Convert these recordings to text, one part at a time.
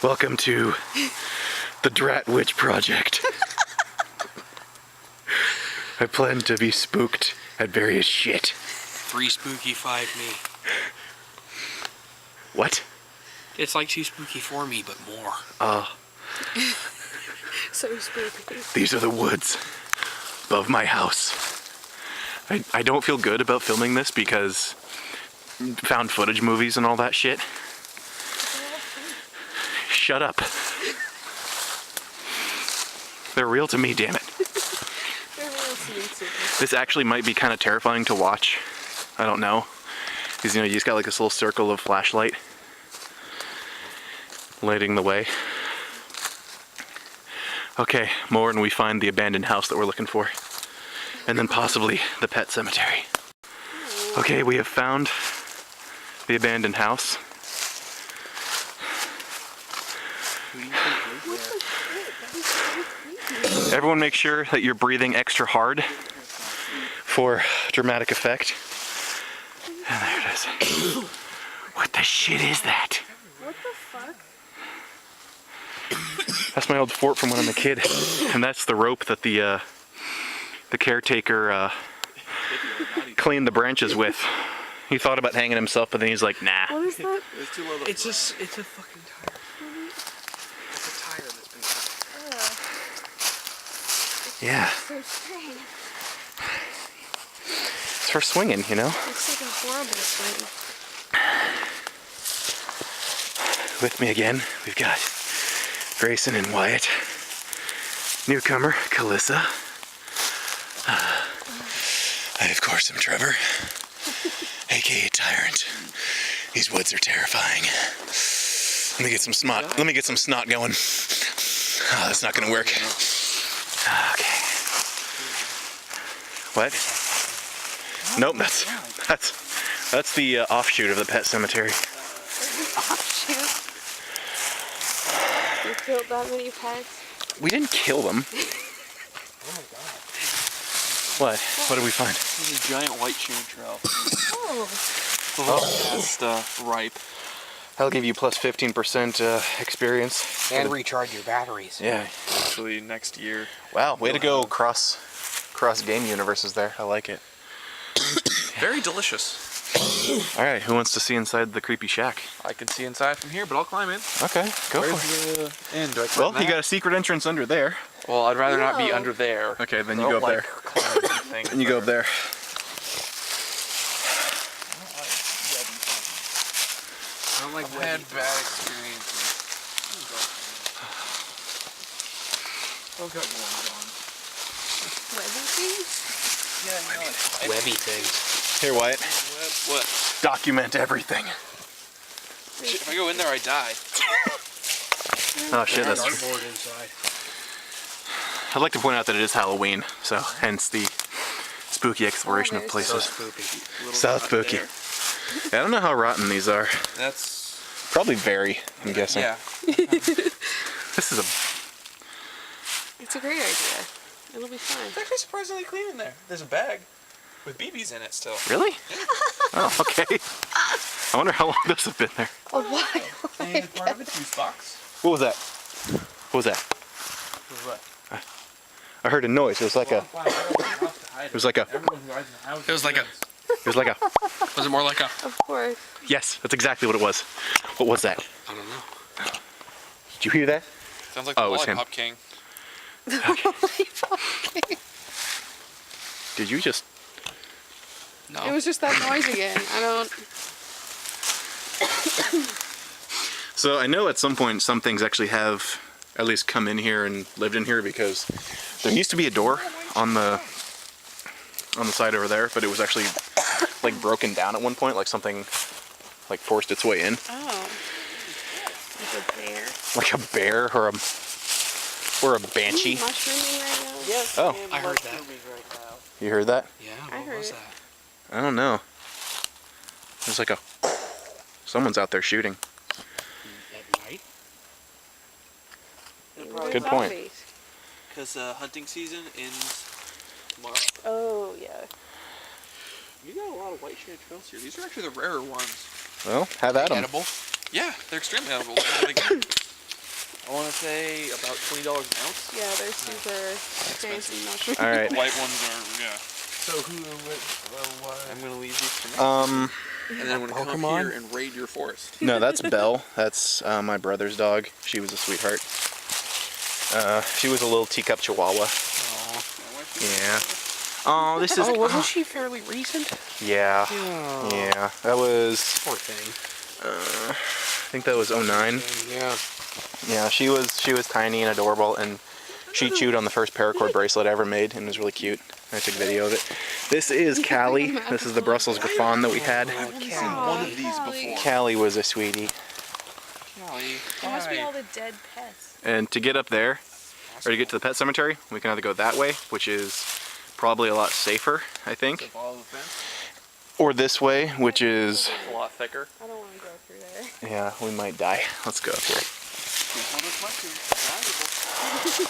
Welcome to the DRAT Witch Project. I plan to be spooked at various shit. 3 spooky, 5 me. What? It's like 2 spooky, 4 me, but more. So spooky. These are the woods above my house. I don't feel good about filming this because found footage movies and all that shit. Shut up. They're real to me, damn it. They're real to me too. This actually might be kind of terrifying to watch. I don't know. Because, you know, you just got like this little circle of flashlight lighting the way. Okay, more and we find the abandoned house that we're looking for. And then possibly the pet cemetery. Okay, we have found the abandoned house. Everyone make sure that you're breathing extra hard for dramatic effect. And there it is. What the shit is that? What the fuck? That's my old fort from when I'm a kid. And that's the rope that the caretaker cleaned the branches with. He thought about hanging himself, but then he's like, nah. What is that? It's a fucking tire. It's a tire that's been cut. Yeah. So strange. It's for swinging, you know? Looks like a horrible swing. With me again, we've got Grayson and Wyatt. Newcomer, Calissa. I, of course, am Trevor, aka Tyrant. These woods are terrifying. Let me get some snot. Let me get some snot going. Oh, that's not gonna work. Okay. What? Nope, that's the offshoot of the pet cemetery. Offshoot. You killed that many pets? We didn't kill them. Oh my god. What? What did we find? This is a giant white chanterelle. Oh. Past ripe. That'll give you plus 15% experience. And recharge your batteries. Yeah. Actually, next year. Wow, way to go cross game universes there. I like it. Very delicious. All right, who wants to see inside the creepy shack? I can see inside from here, but I'll climb in. Okay, go for it. Where's the end? Do I climb Well, you got a secret entrance under there. Well, I'd rather not be No. under there. Okay, then you I go don't up like there. climbing things. Then you go up there. I don't like I've had bad experiences. Oh god, Webby things? yeah, no, webby things. Here, Wyatt. What? Document everything. Shit, if I go in there, I die. Oh shit, that's true. Dartboard inside. I'd like to point out that it is Halloween, so hence the spooky exploration of there's places. Spooky. So spooky. Yeah, I don't know how rotten these are. That's... Probably very, I'm guessing. Yeah. This is a... It's a great idea. It'll be fun. It's actually surprisingly clean in there. There's a bag with BBs in it still. Really? Oh, okay. I wonder how long those have been there. A while. And part of it's juice box. What was that? What was that? What? I heard a noise. It was like a... It was like a... It was like a... It was like a... Was it more like a... Of course. Yes, that's exactly what it was. What was that? I don't know. Did you hear that? Sounds like Oh, the it was him. Lollipop King. Did you just... No. It was just that noise again. I don't... So I know at some point some things actually have at least come in here and lived in here, because there used to be a door on the side over there, but it was actually like broken down at one point, like something like forced its way in. Oh. Like a bear. Like a bear or a banshee. Mushrooming right now? Yes, Oh. I heard that. right now. You heard that? Yeah, I what heard was it. that? I don't know. There's like a... Someone's out there shooting. At night? Good point. Because hunting season ends tomorrow. Oh, yeah. You got a lot of white chanterelles here. These are actually the rarer ones. Well, have at 'em. Edible? Yeah, they're extremely edible. They're like I want to say about $20 an ounce. Yeah, they're super fancy mushrooms. All right. The white ones are, yeah. So what? I'm going to leave these for next. And then I'm going to come Pokemon? here and raid your forest. No, that's Belle. That's my brother's dog. She was a sweetheart. She was a little teacup chihuahua. Yeah. Oh, this is. Oh, wasn't she fairly recent? Yeah. Yeah. Yeah. That was. Poor thing. I think that was 09. Yeah. Yeah, she was tiny and adorable, and she chewed on the first paracord bracelet I ever made, and it was really cute. I took video of it. This is Callie. This is the Brussels Griffon that we had. One of these before. Callie was a sweetie. Callie. It must be all the dead pets. And to get up there, or to get to the pet cemetery, we can either go that way, which is probably a lot safer, I think, Follow the fence. or this way, which is, A lot thicker. I don't want to go through there. yeah, we might die. Let's go up here. Hold this mushroom.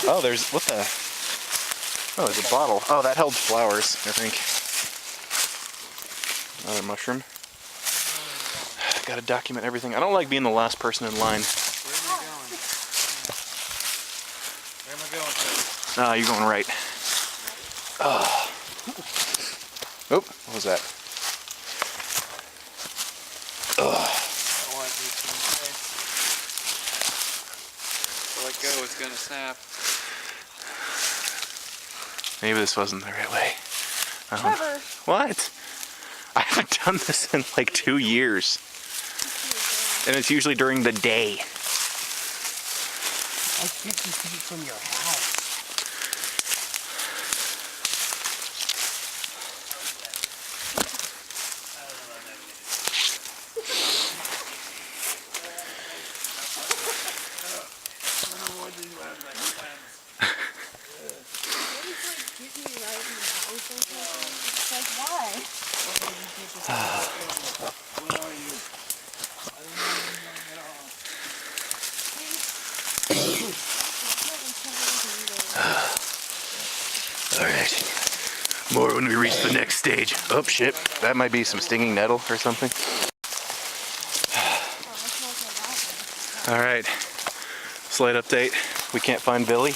Valuable. Oh, there's, what the? Oh, there's a bottle. Oh, that held flowers, I think. Another mushroom. Gotta document everything. I don't like being the last person in line. Where am I going? Ah, you're going right. Oh. Oh, what was that? I want to let go, it's gonna snap. Maybe this wasn't the right way. Trevor. What? I haven't done this in like 2 years. And it's usually during the day. Like 50 feet from your house. Alright. More when we reach the next stage. Oh shit. That might be some stinging nettle or something. Alright. Slight update. We can't find Billy.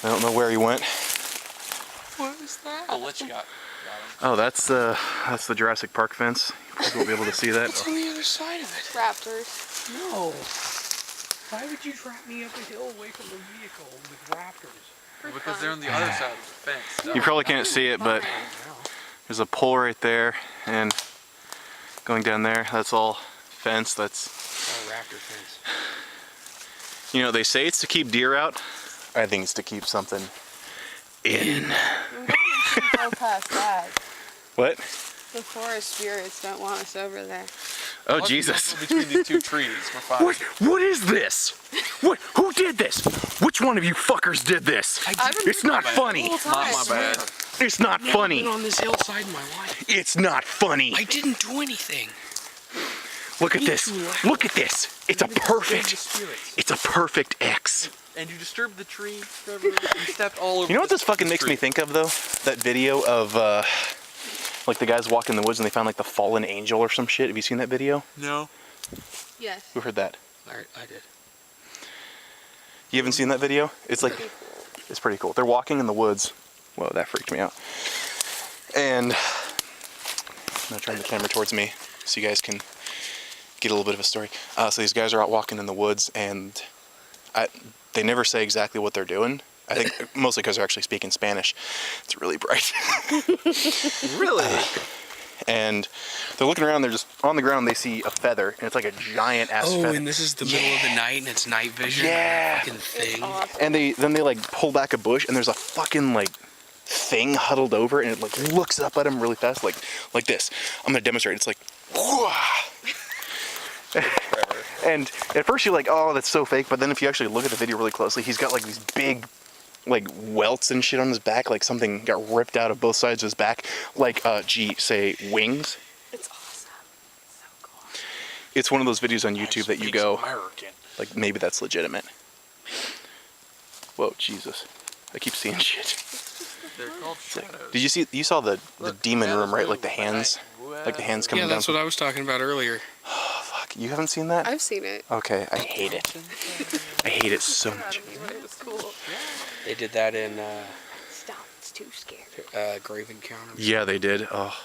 I don't know where he went. What was that? The lich got him. Oh, that's the Jurassic Park fence. You probably won't be able to see that. What's on the other side of it? Raptors. No. Why would you drop me up a hill away from the vehicle with raptors? Because they're on the other side of the fence. You probably can't see it, but there's a pole right there, and going down there, that's all fence. That's, Oh, raptor fence. you know, they say it's to keep deer out. I think it's to keep something in. Go past that. What? The forest spirits don't want us over there. Oh, Jesus. Between these two trees, we're fine. What is this? Who did this? Which one of you fuckers did this? It's not funny. Not my bad. It's not I've funny. been on this hillside in my life. It's not funny. I didn't do anything. Look at this. Look at this. It's a perfect. Spirits. It's a perfect X. And you disturbed the tree, Trevor. You stepped all over. You know what this fucking makes me think of though? That video of like the guys walking in the woods and they found like the fallen angel or some shit. Have you seen that video? No. Yes. Who heard that? I did. You haven't seen that video? It's like, it's pretty cool. They're walking in the woods. Whoa, that freaked me out. And I'm gonna turn the camera towards me so you guys can get a little bit of a story. So these guys are out walking in the woods and they never say exactly what they're doing. I think mostly because they're actually speaking Spanish. It's really bright. Really? And they're looking around, they're just on the ground, they see a feather, and it's like a giant ass feather. and this is the middle of the night and it's night vision. Yeah. Fucking thing. Awesome. And then they like pull back a bush and there's a fucking like thing huddled over and it like looks up at them really fast, like this. I'm gonna demonstrate. It's like, whoa. And at first you're like, oh, that's so fake. But then if you actually look at the video really closely, he's got like these big like welts and shit on his back, like something got ripped out of both sides of his back, like say wings. It's awesome. It's so cool. It's one of those videos on YouTube that you go, American. like, maybe that's legitimate. Whoa, Jesus. I keep seeing shit. They're called shadows. Did you saw the Look, demon shadows room, right? move Like the hands? Like the hands coming Yeah, down. that's what I was talking about earlier. Oh, fuck You haven't seen that? I've seen it. Okay, I hate it. I hate it so Out much. of me, but it was cool. They did that in Stop, it's too scary. Grave Encounters. Yeah, they did. Oh.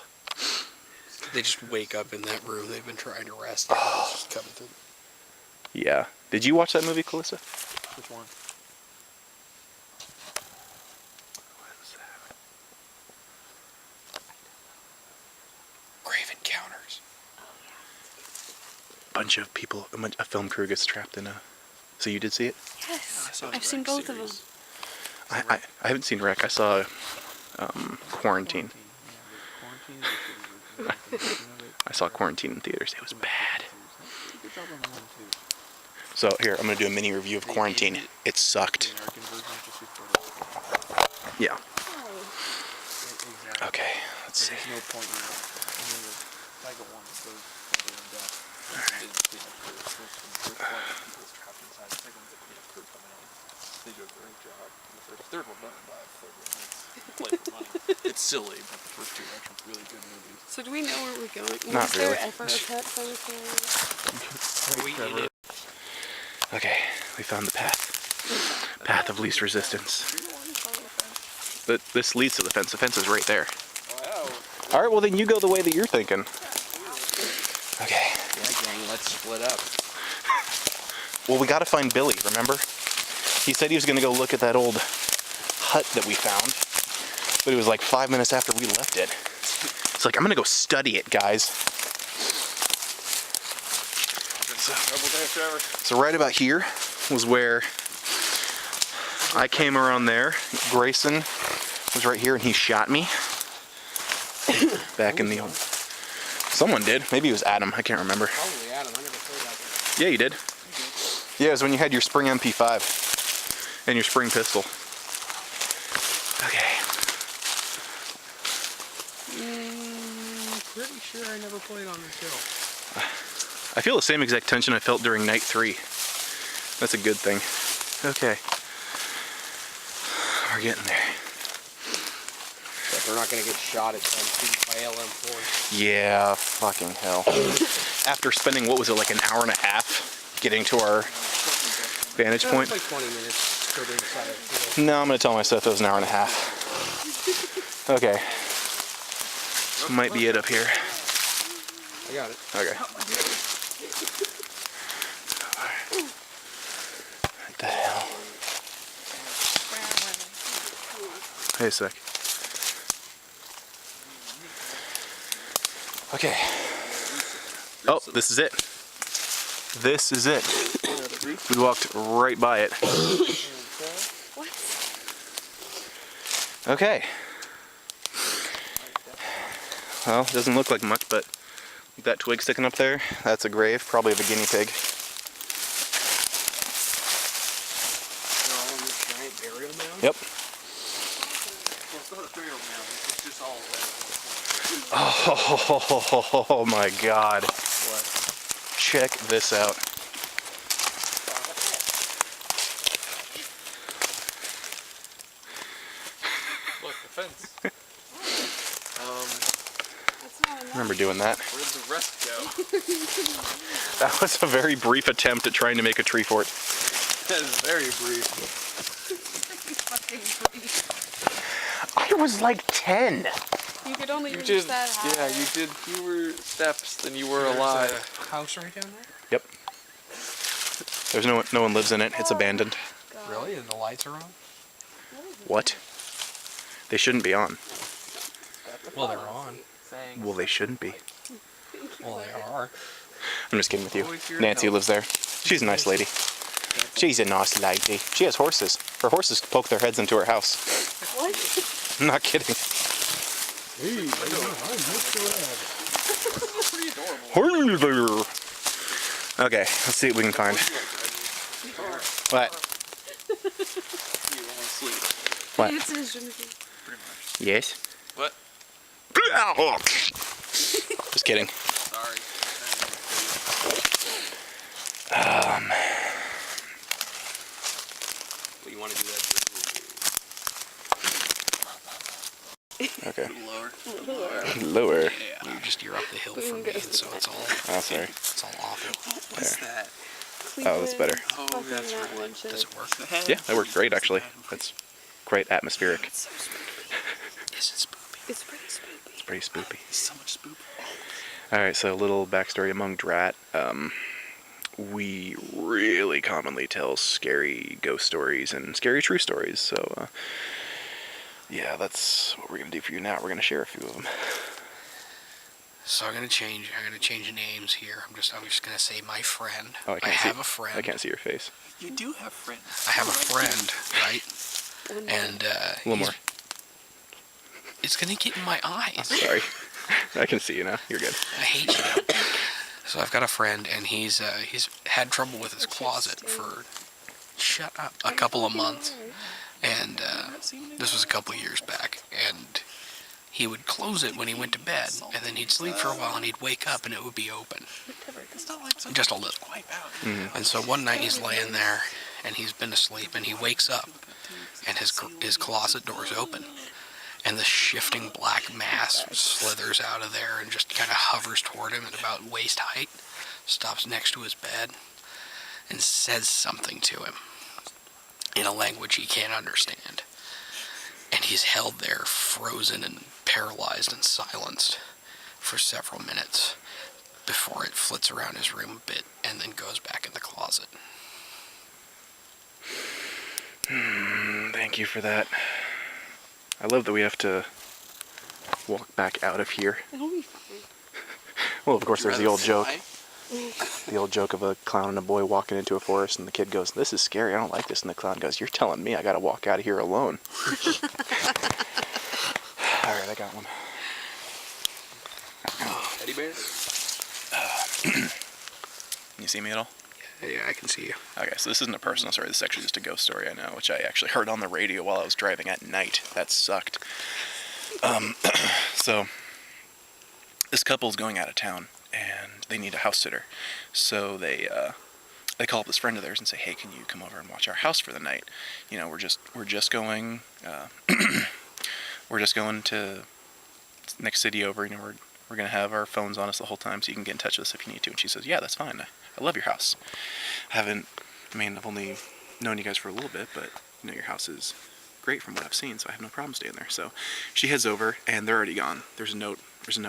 They just wake up in that room they've been trying to arrest. And it's just coming through. Yeah. Did you watch that movie, Calissa? Which one? Grave Encounters. Bunch of people, a film crew gets trapped in a... So you did see it? Yes, I've seen both of them. I haven't seen Wreck. I saw Quarantine. I saw Quarantine in theaters. It was bad. So here, I'm going to do a mini review of Quarantine. It sucked. Yeah. Okay, let's see. There's no point in that. I mean, the Tiger one goes further in depth. First one, people's trapped inside. The second one's a cleanup crew coming in. They do a great job. The third one doesn't buy a third one. It's play for money. It's silly, but the first two are actually really good movies. So do we know where we're going? Not Was there really. ever a pet cemetery? Okay, we found the path. Path of least resistance. But this leads to the fence. The fence is right there. Wow. Alright, well then you go the way that you're thinking. Okay. Yeah, gang, let's split up. Well, we gotta find Billy, remember? He said he was gonna go look at that old hut that we found. But it was like 5 minutes after we left it. It's like, I'm gonna go study it, guys. So right about here was where I came around there. Grayson was right here and he shot me. Back in the old... Someone did. Maybe it was Adam. I can't remember. Probably Adam. I never played out there. Yeah, you did. Yeah, it was when you had your spring MP5 and your spring pistol. Okay. Pretty sure I never played on this hill. I feel the same exact tension I felt during night 3. That's a good thing. Okay. We're getting there. But they're not going to get shot at 10 feet by LM4. Yeah, fucking hell. After spending, what was it, like an hour and a half getting to our vantage point? It's like 20 minutes to go to the side of the hill. No, I'm going to tell myself it was an hour and a half. Okay. Might be it up here. I got it. Okay. What the hell? Hey, a sec. Okay. Oh, this is it. This is it. We walked right by it. What? Okay. Well, it doesn't look like much, but that twig sticking up there, that's a grave, probably of a guinea pig. They're all in this giant burial mound? Yep. Well, it's not a burial mound. It's just all Oh my god. What? Check this out. Look, the fence. That's not enough. I remember doing that. Where did the rest go? That was a very brief attempt at trying to make a tree fort. That is very brief. I was like 10. You could only You reach did, that high. yeah, you did fewer steps than you were There's alive. a house right down there? Yep. There's no one lives in it. It's abandoned. God. Really? And the lights are on? What? They shouldn't be on. Well, they're on. Well, they shouldn't be. Well, they are. I'm just kidding with you. Always here. Nancy lives there. She's a nice lady. She's a nice lady. She has horses. Her horses poke their heads into her house. What? I'm not kidding. Hey, Pretty adorable. Okay, let's see what we can find. What? You want to sleep. What? It's a Pretty Pretty much. Yes? What? Just kidding. Sorry. Well, you want to do that? Okay. Lower. Lower. Yeah. You're up the hill from me, and so it's all Oh, sorry. it's all awful. What's that? Oh, that's better. Oh, that's right. Does it work? Yeah, that worked great actually. That's quite atmospheric. Is it spoopy? It's pretty spooky. It's pretty spoopy. So much spoop. Alright, so a little backstory among DRAT. We really commonly tell scary ghost stories and scary true stories, so yeah, that's what we're gonna do for you now. We're gonna share a few of them. So I'm gonna change names here. I'm just gonna say my friend. Oh, I have a friend. I can't see your face. You do have friends. I have a friend, right? And A little more. it's gonna get in my eyes. Sorry. I can see you now. You're good. I hate you. So I've got a friend, and he's had trouble with his closet for a couple of months, and this was a couple of years back, and he would close it when he went to bed, and then he'd sleep for a while, and he'd wake up, and it would be open, just a little. And so one night he's laying there, and he's been asleep, and he wakes up, and his closet door's open. And the shifting black mass slithers out of there and just kind of hovers toward him at about waist height, stops next to his bed, and says something to him in a language he can't understand. And he's held there, frozen and paralyzed and silenced for several minutes before it flits around his room a bit and then goes back in the closet. Thank you for that. I love that we have to walk back out of here. It'll be fine. Well, of course, there's the old joke. The old joke of a clown and a boy walking into a forest, and the kid goes, "This is scary, I don't like this." And the clown goes, "You're telling me I gotta walk out of here alone." Alright, I got one. Teddy bear? Can you see me at all? Yeah, I can see you. Okay, so this isn't a personal story, this is actually just a ghost story I know, which I actually heard on the radio while I was driving at night. That sucked. So, this couple's going out of town, and they need a house sitter. So they call up this friend of theirs and say, "Hey, can you come over and watch our house for the night? You know, we're just going, we're just going to next city over, you know, we're going to have our phones on us the whole time, so you can get in touch with us if you need to." And she says, "Yeah, that's fine. I love your house. I've only known you guys for a little bit, but you know, your house is great from what I've seen, so I have no problem staying there." So she heads over, and they're already gone. There's a note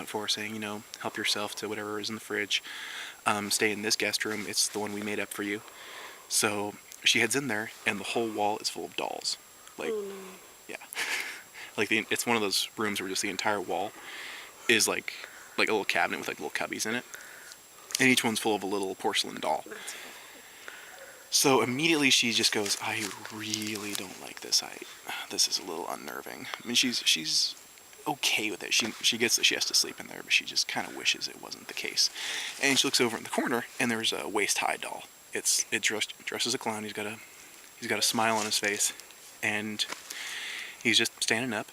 for her saying, you know, help yourself to whatever is in the fridge. Stay in this guest room. It's the one we made up for you. So she heads in there, and the whole wall is full of dolls. Like, yeah, like it's one of those rooms where just the entire wall is like a little cabinet with like little cubbies in it. And each one's full of a little porcelain doll. So immediately she just goes, "I really don't like this. This is a little unnerving." I mean, she's okay with it. She gets that she has to sleep in there, but she just kind of wishes it wasn't the case. And she looks over in the corner, and there's a waist-high doll. It's dressed as a clown. He's got a smile on his face, and he's just standing up.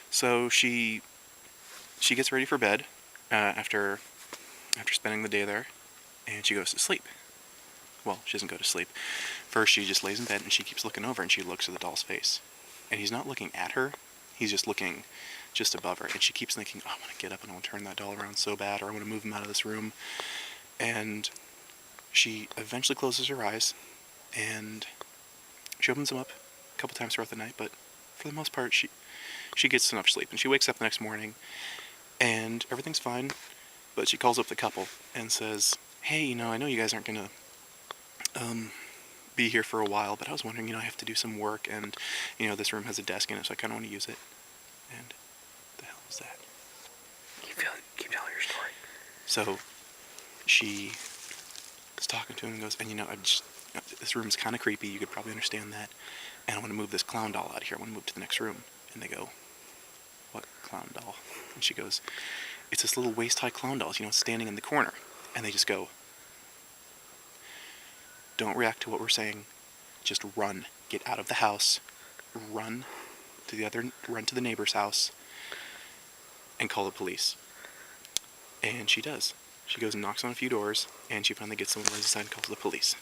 So she gets ready for bed after spending the day there, and she goes to sleep. Well, she doesn't go to sleep. First, she just lays in bed, and she keeps looking over, and she looks at the doll's face. And he's not looking at her. He's just looking just above her. And she keeps thinking, "Oh, I want to get up and I want to turn that doll around so bad, or I want to move him out of this room." And she eventually closes her eyes, and she opens them up a couple times throughout the night, but for the most part, she gets enough sleep. And she wakes up the next morning, and everything's fine. But she calls up the couple and says, "Hey, you know, I know you guys aren't going to be here for a while, but I was wondering, you know, I have to do some work, and, you know, this room has a desk in it, so I kind of want to use it." And the hell was that? Keep telling your story. So she is talking to him and goes, "And, you know, this room's kind of creepy, you could probably understand that, and I want to move this clown doll out of here. I want to move to the next room." And they go, "What clown doll?" And she goes, "It's this little waist-high clown doll, you know, it's standing in the corner." And they just go, "Don't react to what we're saying. Just run. Get out of the house. Run to the neighbor's house and call the police." And she does. She goes and knocks on a few doors, and she finally gets someone, runs inside, and calls the police.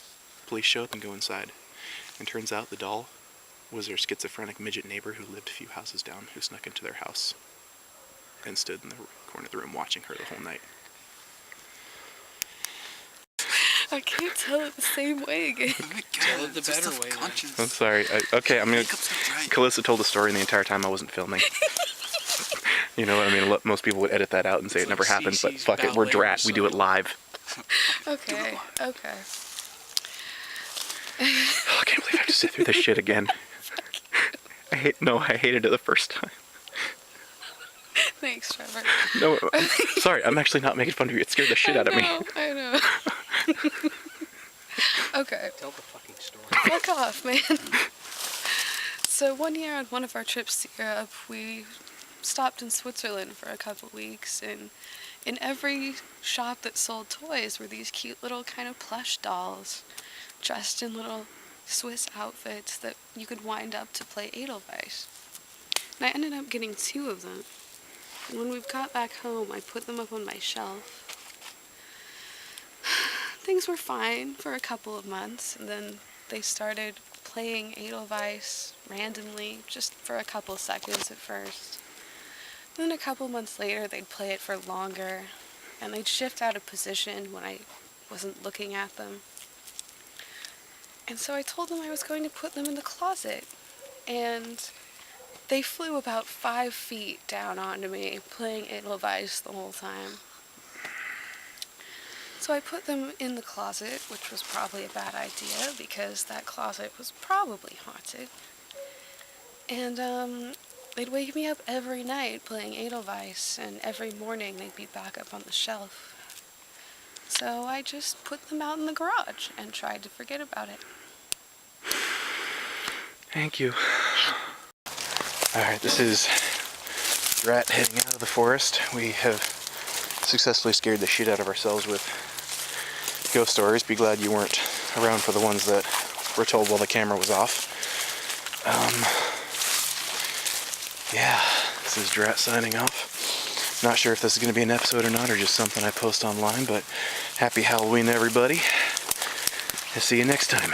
Police show up and go inside. And turns out the doll was their schizophrenic midget neighbor who lived a few houses down, who snuck into their house and stood in the corner of the room watching her the whole night. I can't tell it the same way again. Tell it the better way. I'm sorry. Okay, I'm gonna. Calissa told the story and the entire time I wasn't filming. You know what I mean? Most people would edit that out and say it never happened, but fuck it, we're DRAT. We do it live. Okay, okay. Oh, I can't believe I have to sit through this shit again. I hated it the first time. Thanks, Trevor. No, sorry, I'm actually not making fun of you. It scared the shit out of me. I know. Okay. Tell the fucking story. Fuck off, man. So one year on one of our trips to Europe, we stopped in Switzerland for a couple weeks, and in every shop that sold toys were these cute little kind of plush dolls, dressed in little Swiss outfits that you could wind up to play Edelweiss. And I ended up getting 2 of them. And when we got back home, I put them up on my shelf. Things were fine for a couple of months, and then they started playing Edelweiss randomly, just for a couple seconds at first. Then a couple months later, they'd play it for longer, and they'd shift out of position when I wasn't looking at them. And so I told them I was going to put them in the closet, and they flew about 5 feet down onto me, playing Edelweiss the whole time. So I put them in the closet, which was probably a bad idea, because that closet was probably haunted. And they'd wake me up every night playing Edelweiss, and every morning they'd be back up on the shelf. So I just put them out in the garage and tried to forget about it. Thank you. Alright, this is DRAT heading out of the forest. We have successfully scared the shit out of ourselves with ghost stories. Be glad you weren't around for the ones that were told while the camera was off. Yeah, this is DRAT signing off. Not sure if this is going to be an episode or not, or just something I post online, but happy Halloween, everybody. I'll see you next time.